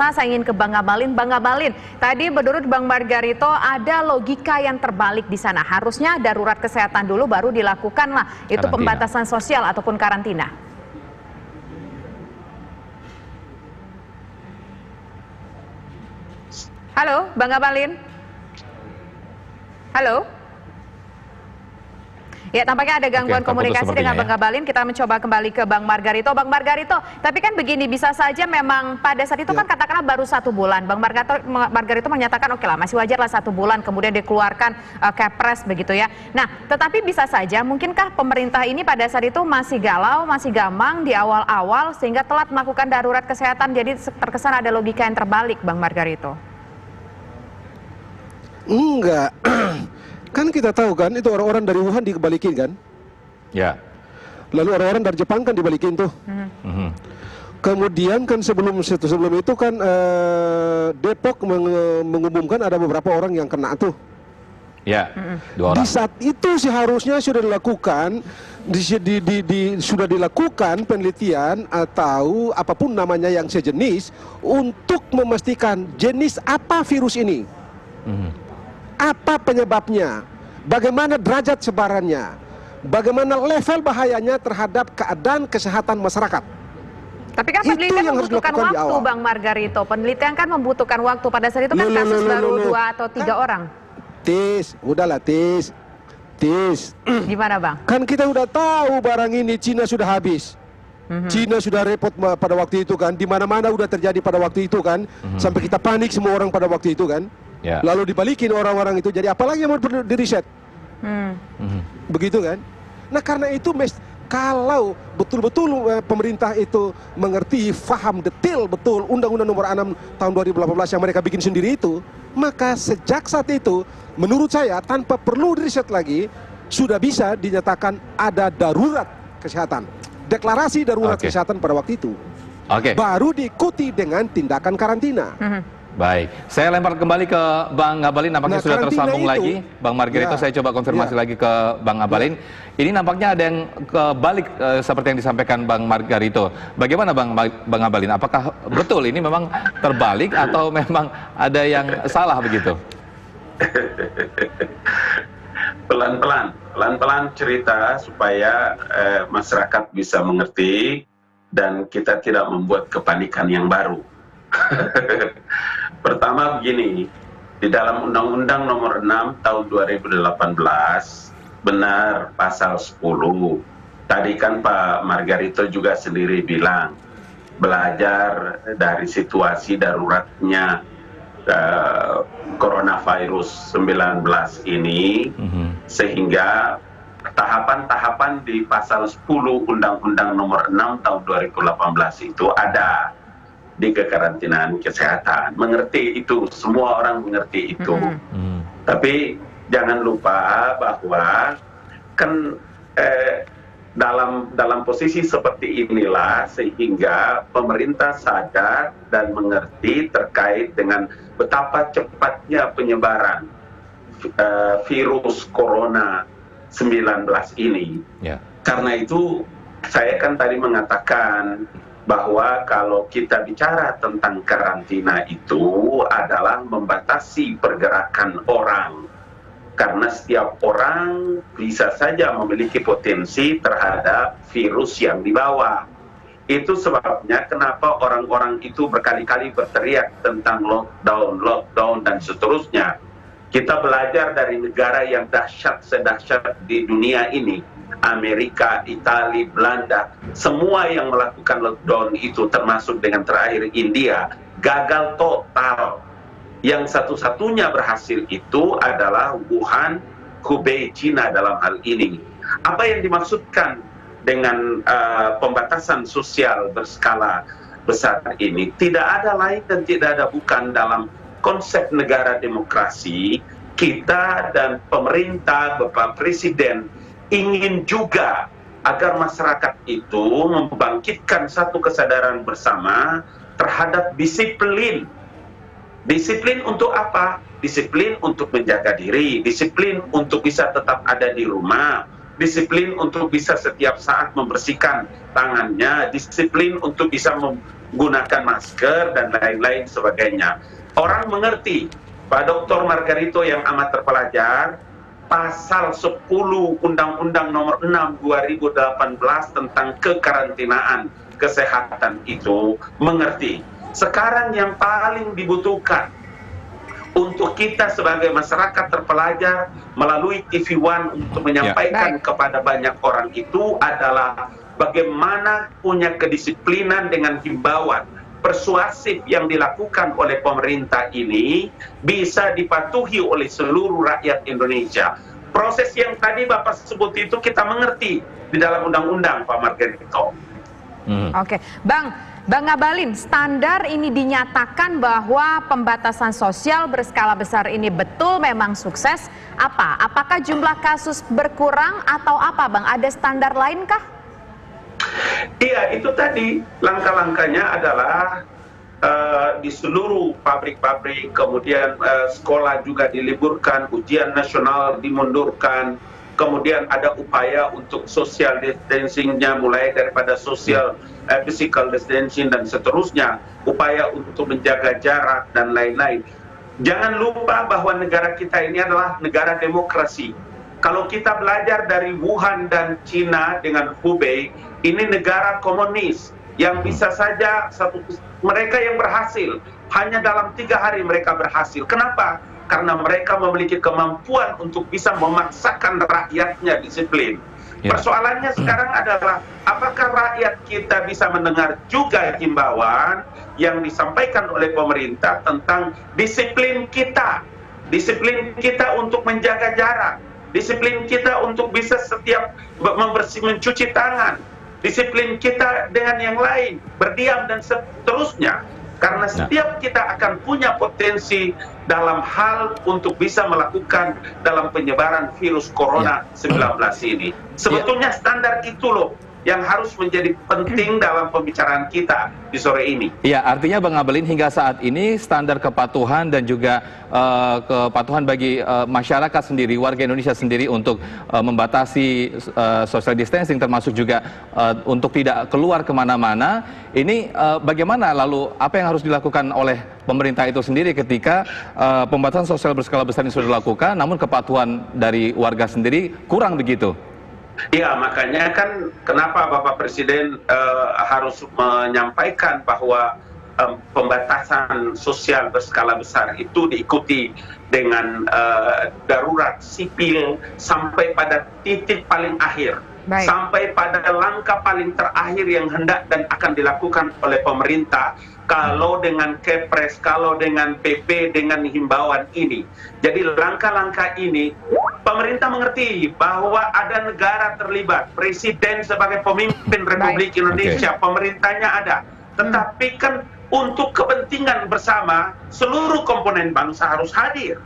pemirsa, saya ingin ke Bang Ngabalin. Bang Ngabalin, tadi menurut Bang Margarito ada logika yang terbalik di sana. Harusnya darurat kesehatan dulu baru dilakukanlah itu Karantina. pembatasan sosial ataupun karantina. Halo, Bang Ngabalin. Halo. Ya, tampaknya ada gangguan komunikasi dengan Bang Ngabalin. Kita mencoba kembali ke Bang Margarito. Bang Margarito, tapi kan begini, bisa saja memang pada saat itu kan katakanlah baru 1 bulan. Bang Margarito menyatakan oke lah, masih wajar lah 1 bulan, kemudian dikeluarkan Kepres begitu ya. Nah, tetapi bisa saja mungkinkah pemerintah ini pada saat itu masih galau, masih gamang di awal-awal sehingga telat melakukan darurat kesehatan, jadi terkesan ada logika yang terbalik, Bang Margarito? Enggak. Kan kita tahu kan, itu orang-orang dari Wuhan dibalikin kan? Ya. Lalu orang-orang dari Jepang kan dibalikin tuh. Kemudian kan sebelum itu kan Depok mengumumkan ada beberapa orang yang kena tuh. Ya, 2 orang. Di saat itu seharusnya sudah dilakukan, sudah dilakukan penelitian atau apapun namanya yang sejenis untuk memastikan jenis apa virus ini. Apa penyebabnya, bagaimana derajat sebarannya, bagaimana level bahayanya terhadap keadaan kesehatan masyarakat. Tapi kan penelitian membutuhkan waktu, Bang Margarito. Penelitian kan membutuhkan waktu. Pada saat itu kan kasus baru 2 atau 3 orang. Udahlah Tis. Gimana, Bang? Kan kita udah tahu barang ini Cina sudah habis. Cina sudah repot pada waktu itu kan, di mana-mana udah terjadi pada waktu itu kan, sampai kita panik semua orang pada waktu itu kan. Ya. Lalu dibalikin orang-orang itu, jadi apalagi yang mau diriset? Begitu kan? Nah karena itu kalau betul-betul pemerintah itu mengerti, faham detail betul Undang-Undang Nomor 6 tahun 2018 yang mereka bikin sendiri itu, maka sejak saat itu menurut saya tanpa perlu diriset lagi sudah bisa dinyatakan ada darurat kesehatan, deklarasi darurat kesehatan pada waktu itu. Baru diikuti dengan tindakan karantina. Baik, saya lempar kembali ke Bang Ngabalin, nampaknya sudah tersambung lagi. Bang Margarito, saya coba konfirmasi lagi ke Bang Ngabalin. Ini nampaknya ada yang kebalik seperti yang disampaikan Bang Margarito. Bagaimana Bang Ngabalin? Apakah betul ini memang terbalik atau memang ada yang salah begitu? Pelan-pelan cerita supaya masyarakat bisa mengerti dan kita tidak membuat kepanikan yang baru. Pertama begini, di dalam Undang-Undang Nomor 6 tahun 2018 benar pasal 10. Tadi kan Pak Margarito juga sendiri bilang belajar dari situasi daruratnya coronavirus 19 ini, sehingga tahapan-tahapan di pasal 10 Undang-Undang Nomor 6 tahun 2018 itu ada di kekarantinaan kesehatan. Mengerti itu, semua orang mengerti itu. Tapi jangan lupa bahwa kan dalam posisi seperti inilah sehingga pemerintah sadar dan mengerti terkait dengan betapa cepatnya penyebaran virus corona 19 ini. Karena itu saya kan tadi mengatakan bahwa kalau kita bicara tentang karantina itu adalah membatasi pergerakan orang, karena setiap orang bisa saja memiliki potensi terhadap virus yang dibawa. Itu sebabnya kenapa orang-orang itu berkali-kali berteriak tentang lockdown dan seterusnya. Kita belajar dari negara yang dahsyat sedahsyat di dunia ini, Amerika, Italia, Belanda, semua yang melakukan lockdown itu termasuk dengan terakhir India, gagal total. Yang satu-satunya berhasil itu adalah Wuhan, Hubei, Cina dalam hal ini. Apa yang dimaksudkan dengan pembatasan sosial berskala besar ini? Tidak ada lain dan tidak ada bukan dalam konsep negara demokrasi, kita dan pemerintah, Bapak Presiden ingin juga agar masyarakat itu membangkitkan satu kesadaran bersama terhadap disiplin. Disiplin untuk apa? Disiplin untuk menjaga diri, disiplin untuk bisa tetap ada di rumah, disiplin untuk bisa setiap saat membersihkan tangannya, disiplin untuk bisa gunakan masker dan lain-lain sebagainya. Orang mengerti, Pak Dr. Margarito yang amat terpelajar, pasal 10 Undang-Undang Nomor 6 2018 tentang kekarantinaan kesehatan itu mengerti. Sekarang yang paling dibutuhkan untuk kita sebagai masyarakat terpelajar melalui TV One untuk menyampaikan kepada banyak orang itu adalah bagaimana punya kedisiplinan dengan himbauan persuasif yang dilakukan oleh pemerintah ini bisa dipatuhi oleh seluruh rakyat Indonesia. Proses yang tadi Bapak sebut itu kita mengerti di dalam undang-undang, Pak Margarito. Oke, Bang Ngabalin, standar ini dinyatakan bahwa pembatasan sosial berskala besar ini betul memang sukses. Apakah jumlah kasus berkurang atau apa, Bang? Ada standar lain kah? Iya, itu tadi langkah-langkahnya adalah di seluruh pabrik-pabrik, kemudian sekolah juga diliburkan, ujian nasional dimundurkan, kemudian ada upaya untuk social distancing-nya mulai daripada physical distancing dan seterusnya, upaya untuk menjaga jarak dan lain-lain. Jangan lupa bahwa negara kita ini adalah negara demokrasi. Kalau kita belajar dari Wuhan dan Cina dengan Hubei, ini negara komunis yang bisa saja mereka yang berhasil hanya dalam 3 hari mereka berhasil. Kenapa? Karena mereka memiliki kemampuan untuk bisa memaksakan rakyatnya disiplin. Persoalannya sekarang adalah apakah rakyat kita bisa mendengar juga himbauan yang disampaikan oleh pemerintah tentang disiplin kita untuk menjaga jarak, disiplin kita untuk bisa setiap mencuci tangan, disiplin kita dengan yang lain, berdiam dan seterusnya. Karena setiap kita akan punya potensi dalam hal untuk bisa melakukan dalam penyebaran virus corona 19 ini. Sebetulnya standar itu loh yang harus menjadi penting dalam pembicaraan kita di sore ini. Iya, artinya Bang Ngabalin hingga saat ini standar kepatuhan dan juga kepatuhan bagi masyarakat sendiri, warga Indonesia sendiri untuk membatasi social distancing termasuk juga untuk tidak keluar kemana-mana, ini bagaimana lalu apa yang harus dilakukan oleh pemerintah itu sendiri ketika pembatasan sosial berskala besar ini sudah dilakukan namun kepatuhan dari warga sendiri kurang begitu? Ya, makanya kan kenapa Bapak Presiden harus menyampaikan bahwa pembatasan sosial berskala besar itu diikuti dengan darurat sipil sampai pada titik paling akhir. Sampai pada langkah paling terakhir yang hendak dan akan dilakukan oleh pemerintah kalau dengan Kepres, kalau dengan PP, dengan himbauan ini. Jadi langkah-langkah ini pemerintah mengerti bahwa ada negara terlibat, Presiden sebagai pemimpin Republik Indonesia, pemerintahnya ada. Tetapi kan untuk kepentingan bersama seluruh komponen bangsa harus hadir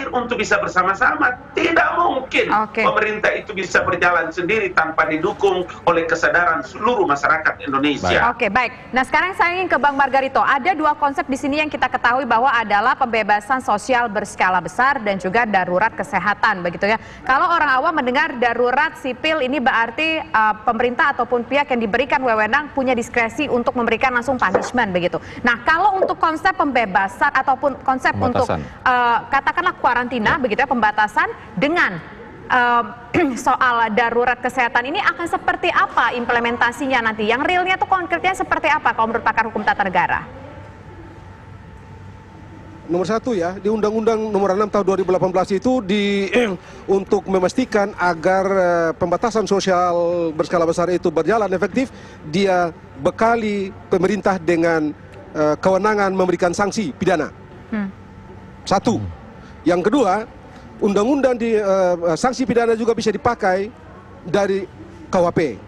untuk bisa bersama-sama. Tidak mungkin pemerintah itu bisa berjalan sendiri tanpa didukung oleh kesadaran seluruh masyarakat Indonesia. Oke, baik. Nah, sekarang saya ingin ke Bang Margarito. Ada 2 konsep di sini yang kita ketahui bahwa adalah pembebasan sosial berskala besar dan juga darurat kesehatan, begitu ya. Kalau orang awam mendengar darurat sipil ini berarti pemerintah ataupun pihak yang diberikan wewenang punya diskresi untuk memberikan langsung punishment, begitu. Nah, kalau untuk konsep pembebasan ataupun konsep untuk katakanlah kuarantina, begitu ya, pembatasan dengan soal darurat kesehatan ini akan seperti apa implementasinya nanti? Yang realnya tuh konkretnya seperti apa kalau menurut pakar hukum tata negara? Nomor 1 ya, di Undang-Undang Nomor 6 tahun 2018 itu untuk memastikan agar pembatasan sosial berskala besar itu berjalan efektif, dia bekali pemerintah dengan kewenangan memberikan sanksi pidana. 1. Yang kedua, undang-undang di sanksi pidana juga bisa dipakai dari KUHP.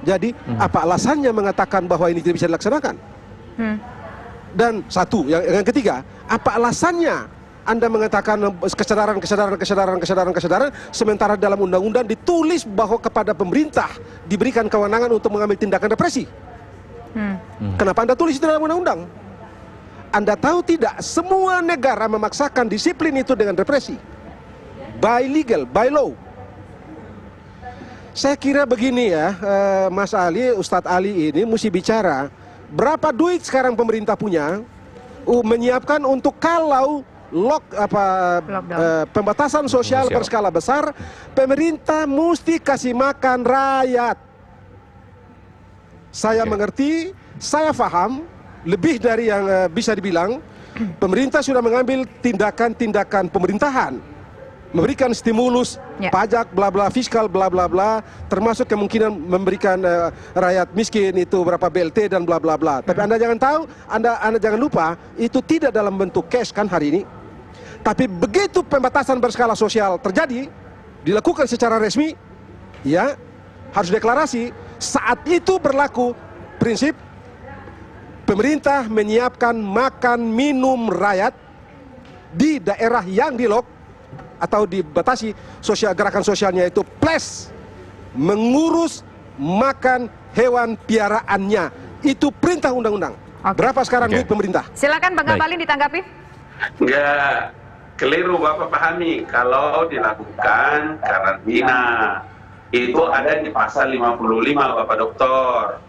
Jadi apa alasannya mengatakan bahwa ini tidak bisa dilaksanakan? Dan 1, yang ketiga, apa alasannya Anda mengatakan kesadaran sementara dalam undang-undang ditulis bahwa kepada pemerintah diberikan kewenangan untuk mengambil tindakan represi? Kenapa Anda tulis itu dalam undang-undang? Anda tahu tidak, semua negara memaksakan disiplin itu dengan represi. By legal, by law. Saya kira begini ya, Mas Ali, Ustadz Ali ini mesti bicara berapa duit sekarang pemerintah punya menyiapkan untuk kalau pembatasan sosial berskala besar, pemerintah mesti kasih makan rakyat. Saya mengerti, saya paham, lebih dari yang bisa dibilang, pemerintah sudah mengambil tindakan-tindakan pemerintahan, memberikan stimulus, pajak, bla bla, fiskal, bla bla bla, termasuk kemungkinan memberikan rakyat miskin itu berapa BLT dan bla bla bla. Tapi Anda jangan tahu, Anda jangan lupa, itu tidak dalam bentuk cash kan hari ini. Tapi begitu pembatasan berskala sosial terjadi, dilakukan secara resmi, ya harus deklarasi. Saat itu berlaku prinsip pemerintah menyiapkan makan minum rakyat di daerah yang di-lock atau dibatasi sosial, gerakan sosialnya itu, plus mengurus makan hewan piaraannya. Itu perintah undang-undang. Berapa sekarang duit pemerintah? Silakan Bang Ngabalin ditanggapi. Enggak, keliru Bapak pahami. Kalau dilakukan karantina, itu ada di pasal 55 Bapak Doktor.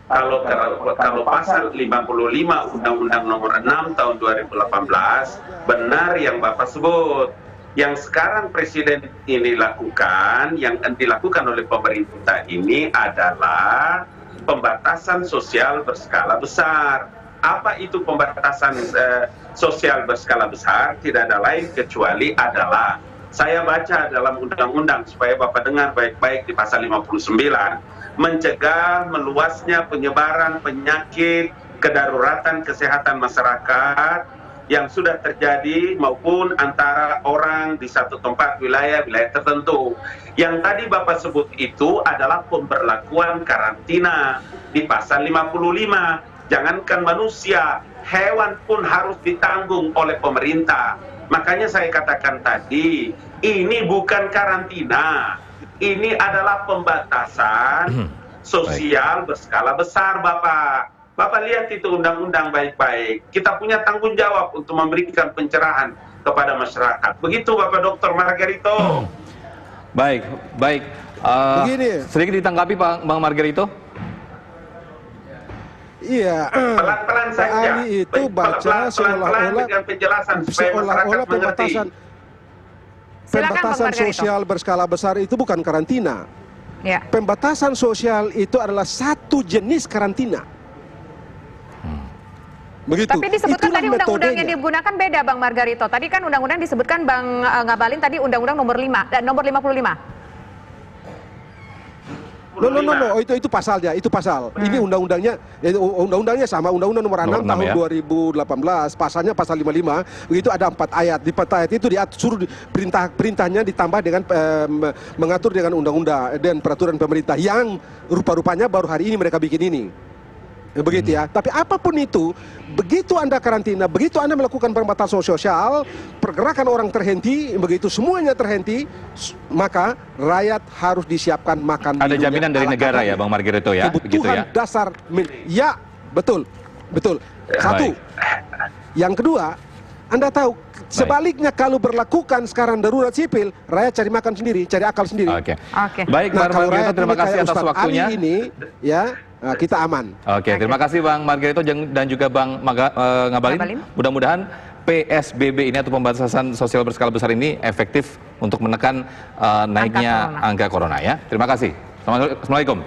Kalau pasal 55 Undang-Undang Nomor 6 tahun 2018, benar yang Bapak sebut. Yang sekarang Presiden ini lakukan, yang dilakukan oleh pemerintah ini adalah pembatasan sosial berskala besar. Apa itu pembatasan sosial berskala besar? Tidak ada lain kecuali adalah, saya baca dalam undang-undang supaya Bapak dengar baik-baik di pasal 59, mencegah meluasnya penyebaran penyakit, kedaruratan kesehatan masyarakat yang sudah terjadi maupun antara orang di satu tempat wilayah tertentu. Yang tadi Bapak sebut itu adalah pemberlakuan karantina di pasal 55. Jangankan manusia, hewan pun harus ditanggung oleh pemerintah. Makanya saya katakan tadi, ini bukan karantina, ini adalah pembatasan sosial berskala besar, Bapak. Bapak lihat itu undang-undang baik-baik. Kita punya tanggung jawab untuk memberikan pencerahan kepada masyarakat. Begitu Bapak Dr. Margarito. Baik. Begini. Sedikit ditanggapi Bang Margarito. Iya. Pelan-pelan saja. Ali itu baca seolah-olah dengan penjelasan supaya masyarakat mengerti. Pembatasan sosial berskala besar itu bukan karantina. Ya. Pembatasan sosial itu adalah satu jenis karantina. Begitu. Tapi disebutkan Itulah tadi undang-undang yang metodenya. digunakan beda Bang Margarito. Tadi kan undang-undang disebutkan Bang Ngabalin tadi undang-undang nomor 55. No, itu pasalnya, itu pasal. Ini undang-undangnya sama, Undang-Undang Nomor 6 tahun 2018, pasalnya pasal 55. Begitu ada 4 ayat. Di 4 ayat itu suruh perintahnya ditambah dengan mengatur dengan undang-undang dan peraturan pemerintah yang rupa-rupanya baru hari ini mereka bikin ini. Begitu ya. Tapi apapun itu, begitu Anda karantina, begitu Anda melakukan pembatasan sosial, pergerakan orang terhenti, begitu semuanya terhenti, maka rakyat harus disiapkan makan. Ada jaminan dari negara ya, Bang Margarito ya. Kebutuhan gitu ya? dasar. Ya, betul. Satu. Yang kedua, Anda tahu, sebaliknya kalau berlakukan sekarang darurat sipil, rakyat cari makan sendiri, cari akal sendiri. Oke. Baik, Nah, Bang kalau Margarito, rakyat terima ini kasih kayak atas Ustadz waktunya. Ali ini, ya, kita aman. Oke, terima kasih Bang Margarito dan juga Bang Ngabalin. Mudah-mudahan PSBB ini atau pembatasan sosial berskala besar ini efektif untuk menekan naiknya angka corona ya. Terima kasih. Assalamualaikum.